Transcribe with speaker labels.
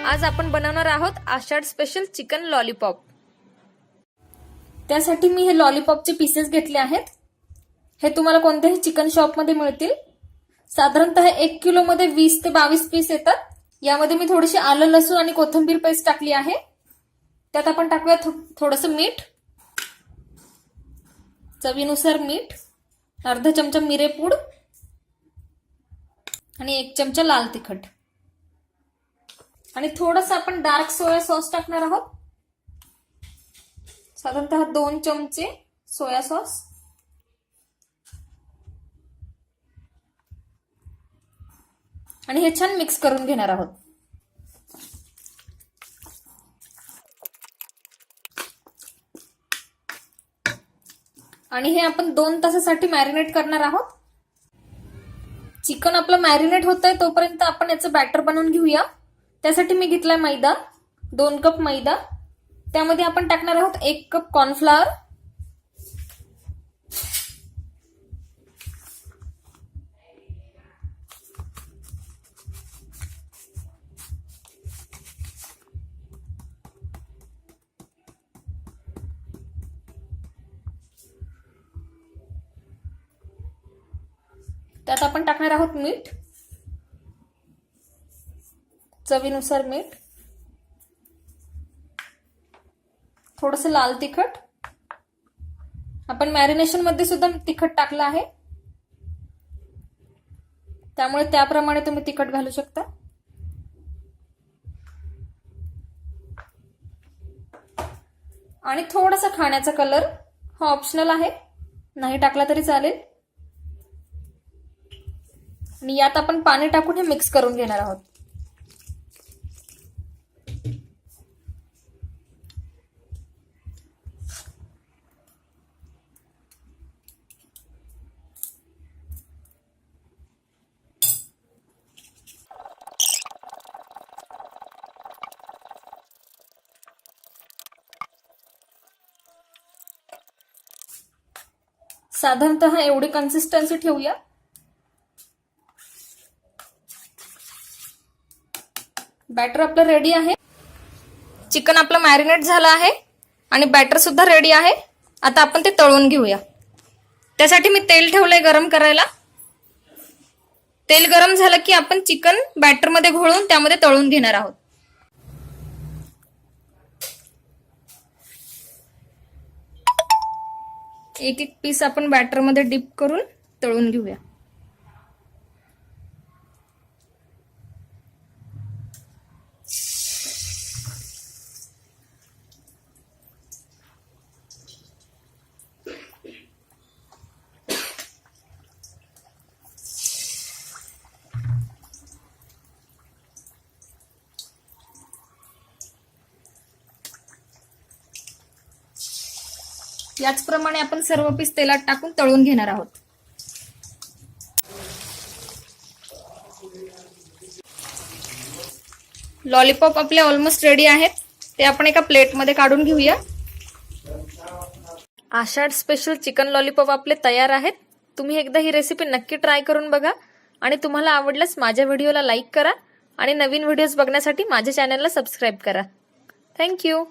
Speaker 1: आज आपण बनवणार आहोत आषाढ स्पेशल चिकन लॉलीपॉप। त्यासाठी मी हे लॉलीपॉपचे पीसेस घेतले आहेत। हे तुम्हाला कोणत्याही चिकन शॉप मध्ये मिळतील। साधारणतः 1 किलो मध्ये 20 ते 22 पीस येतात। यामध्ये मी थोडीशी आलं लसूण आणि कोथिंबीर पेस्ट टाकली आहे। त्यात आपण टाकूया थोडंसं मीठ, चवीनुसार मीठ, अर्धा चमचा मिरेपूड आणि 1 चमचा लाल तिखट आणि थोडंसं आपण डार्क सोया सॉस टाकणार आहोत। साधारणतः 2 चमचे सोया सॉस आणि हे छान मिक्स करून घेणार आहोत। आणि हे आपण 2 तासासाठी मॅरिनेट करणार आहोत। चिकन आपलं मॅरिनेट होतंय तोपर्यंत आपण याचं बॅटर बनवून घेऊया। त्यासाठी मी घेतलाय मैदा, 2 कप मैदा। त्यामध्ये आपण टाकणार आहोत 1 कप कॉर्नफ्लॉवर, त्यात आपण टाकणार आहोत मीठ, चवीनुसार मीठ, थोडंसं लाल तिखट। आपण मॅरिनेशन मध्ये सुद्धा तिखट टाकलं आहे, त्यामुळे त्याप्रमाणे तुम्ही तिखट घालू शकता। आणि थोडासा खाण्याचा कलर, हा ऑप्शनल आहे, नाही टाकला तरी चालेल। आणि यात आपण पाणी टाकून हे मिक्स करून घेणार आहोत। साधारणतः एवढी कन्सिस्टन्सी ठेवूया। बॅटर आपलं रेडी आहे। चिकन आपलं मॅरिनेट झालं आहे आणि बॅटर सुद्धा रेडी आहे। आता आपण ते तळून घेऊया। त्यासाठी मी तेल ठेवलंय गरम करायला। तेल गरम झालं की आपण चिकन बॅटर मध्ये घोळून त्यामध्ये तळून घेणार आहोत। एक एक पीस आपण बॅटर मध्ये डिप करून तळून घेऊया। याचप्रमाणे आपण सर्व पीस तेलात टाकून तळून घेणार आहोत। लॉलीपॉप आपले ऑलमोस्ट रेडी आहेत। ते आपण एका प्लेटमध्ये काढून घेऊया। आषाढ स्पेशल चिकन लॉलीपॉप आपले तयार आहेत। तुम्ही एकदा ही रेसिपी नक्की ट्राय करून बघा आणि तुम्हाला आवडल्यास माझ्या व्हिडिओला लाईक करा आणि नवीन व्हिडिओज बघण्यासाठी माझ्या चॅनलला सबस्क्राईब करा। थँक्यू।